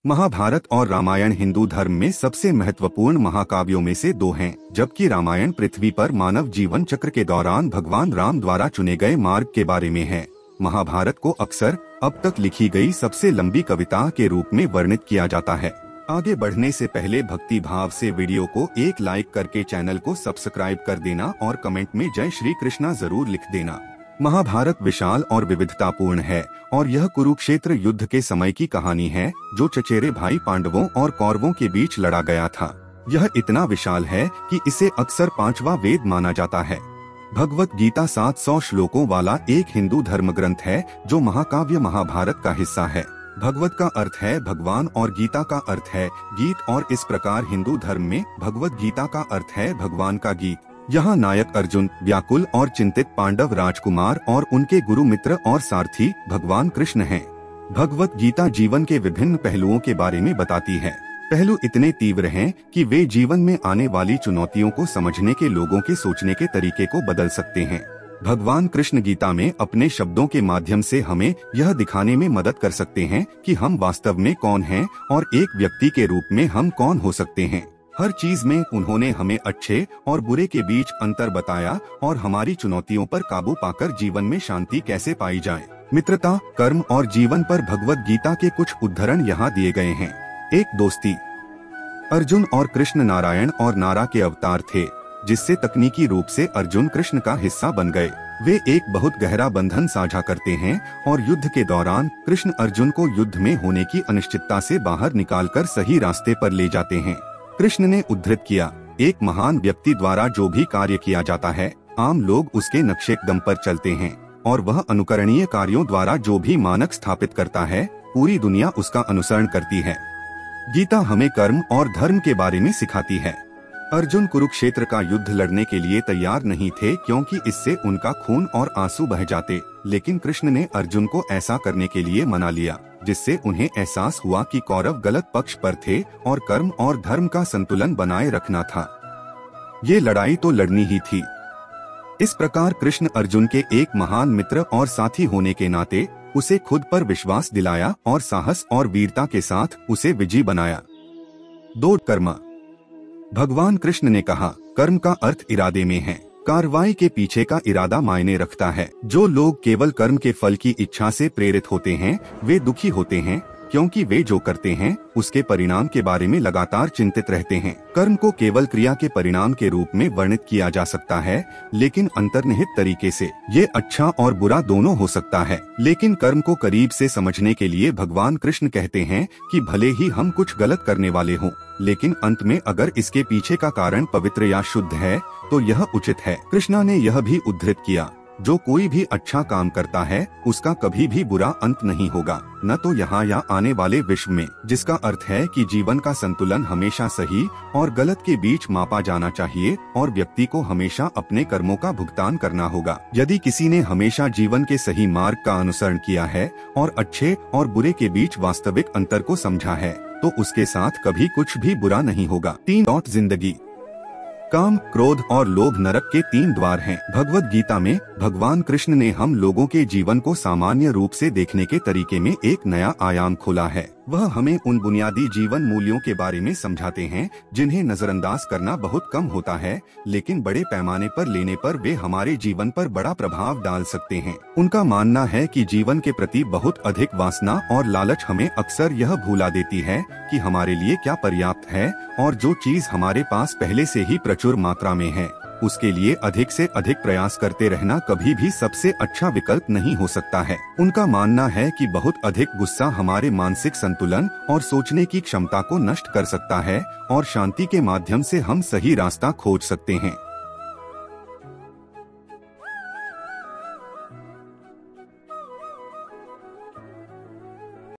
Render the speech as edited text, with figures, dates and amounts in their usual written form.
महाभारत और रामायण हिंदू धर्म में सबसे महत्वपूर्ण महाकाव्यों में से दो हैं, जबकि रामायण पृथ्वी पर मानव जीवन चक्र के दौरान भगवान राम द्वारा चुने गए मार्ग के बारे में है। महाभारत को अक्सर अब तक लिखी गई सबसे लंबी कविता के रूप में वर्णित किया जाता है। आगे बढ़ने से पहले भक्ति भाव से वीडियो को एक लाइक करके चैनल को सब्सक्राइब कर देना और कमेंट में जय श्री कृष्णा जरूर लिख देना। महाभारत विशाल और विविधतापूर्ण है और यह कुरुक्षेत्र युद्ध के समय की कहानी है, जो चचेरे भाई पांडवों और कौरवों के बीच लड़ा गया था। यह इतना विशाल है कि इसे अक्सर पांचवा वेद माना जाता है। भगवत गीता 700 श्लोकों वाला एक हिंदू धर्म ग्रंथ है, जो महाकाव्य महाभारत का हिस्सा है। भगवत का अर्थ है भगवान और गीता का अर्थ है गीत, और इस प्रकार हिंदू धर्म में भगवत गीता का अर्थ है भगवान का गीत। यहाँ नायक अर्जुन, व्याकुल और चिंतित पांडव राजकुमार और उनके गुरु मित्र और सारथी भगवान कृष्ण हैं। भगवत गीता जीवन के विभिन्न पहलुओं के बारे में बताती है। पहलू इतने तीव्र हैं कि वे जीवन में आने वाली चुनौतियों को समझने के लोगों के सोचने के तरीके को बदल सकते हैं। भगवान कृष्ण गीता में अपने शब्दों के माध्यम से हमें यह दिखाने में मदद कर सकते हैं कि हम वास्तव में कौन हैं और एक व्यक्ति के रूप में हम कौन हो सकते हैं। हर चीज में उन्होंने हमें अच्छे और बुरे के बीच अंतर बताया और हमारी चुनौतियों पर काबू पाकर जीवन में शांति कैसे पाई जाए। मित्रता, कर्म और जीवन पर भगवत गीता के कुछ उदाहरण यहाँ दिए गए हैं। एक, दोस्ती। अर्जुन और कृष्ण नारायण और नारा के अवतार थे, जिससे तकनीकी रूप से अर्जुन कृष्ण का हिस्सा बन गए। वे एक बहुत गहरा बंधन साझा करते हैं और युद्ध के दौरान कृष्ण अर्जुन को युद्ध में होने की अनिश्चितता से बाहर निकालकर सही रास्ते पर ले जाते हैं। कृष्ण ने उद्धृत किया, एक महान व्यक्ति द्वारा जो भी कार्य किया जाता है, आम लोग उसके नक्शे कदम पर चलते हैं, और वह अनुकरणीय कार्यों द्वारा जो भी मानक स्थापित करता है, पूरी दुनिया उसका अनुसरण करती है। गीता हमें कर्म और धर्म के बारे में सिखाती है। अर्जुन कुरुक्षेत्र का युद्ध लड़ने के लिए तैयार नहीं थे, क्योंकि इससे उनका खून और आंसू बह जाते, लेकिन कृष्ण ने अर्जुन को ऐसा करने के लिए मना लिया, जिससे उन्हें एहसास हुआ कि कौरव गलत पक्ष पर थे और कर्म और धर्म का संतुलन बनाए रखना था। ये लड़ाई तो लड़नी ही थी। इस प्रकार कृष्ण अर्जुन के एक महान मित्र और साथी होने के नाते उसे खुद पर विश्वास दिलाया और साहस और वीरता के साथ उसे विजयी बनाया। 2, कर्म। भगवान कृष्ण ने कहा, कर्म का अर्थ इरादे में है। कार्रवाई के पीछे का इरादा मायने रखता है। जो लोग केवल कर्म के फल की इच्छा से प्रेरित होते हैं, वे दुखी होते हैं, क्योंकि वे जो करते हैं उसके परिणाम के बारे में लगातार चिंतित रहते हैं। कर्म को केवल क्रिया के परिणाम के रूप में वर्णित किया जा सकता है, लेकिन अंतर्निहित तरीके से ये अच्छा और बुरा दोनों हो सकता है। लेकिन कर्म को करीब से समझने के लिए भगवान कृष्ण कहते हैं कि भले ही हम कुछ गलत करने वाले हों, लेकिन अंत में अगर इसके पीछे का कारण पवित्र या शुद्ध है तो यह उचित है। कृष्णा ने यह भी उद्धृत किया, जो कोई भी अच्छा काम करता है उसका कभी भी बुरा अंत नहीं होगा, न तो यहाँ या आने वाले विश्व में। जिसका अर्थ है कि जीवन का संतुलन हमेशा सही और गलत के बीच मापा जाना चाहिए और व्यक्ति को हमेशा अपने कर्मों का भुगतान करना होगा। यदि किसी ने हमेशा जीवन के सही मार्ग का अनुसरण किया है और अच्छे और बुरे के बीच वास्तविक अंतर को समझा है, तो उसके साथ कभी कुछ भी बुरा नहीं होगा। 3, जिंदगी। काम, क्रोध और लोभ नरक के 3 द्वार हैं। भगवत गीता में भगवान कृष्ण ने हम लोगों के जीवन को सामान्य रूप से देखने के तरीके में एक नया आयाम खोला है। वह हमें उन बुनियादी जीवन मूल्यों के बारे में समझाते हैं जिन्हें नजरअंदाज करना बहुत कम होता है, लेकिन बड़े पैमाने पर लेने पर वे हमारे जीवन पर बड़ा प्रभाव डाल सकते हैं। उनका मानना है कि जीवन के प्रति बहुत अधिक वासना और लालच हमें अक्सर यह भुला देती है कि हमारे लिए क्या पर्याप्त है, और जो चीज हमारे पास पहले से ही प्रचुर मात्रा में है, उसके लिए अधिक से अधिक प्रयास करते रहना कभी भी सबसे अच्छा विकल्प नहीं हो सकता है। उनका मानना है कि बहुत अधिक गुस्सा हमारे मानसिक संतुलन और सोचने की क्षमता को नष्ट कर सकता है और शांति के माध्यम से हम सही रास्ता खोज सकते हैं।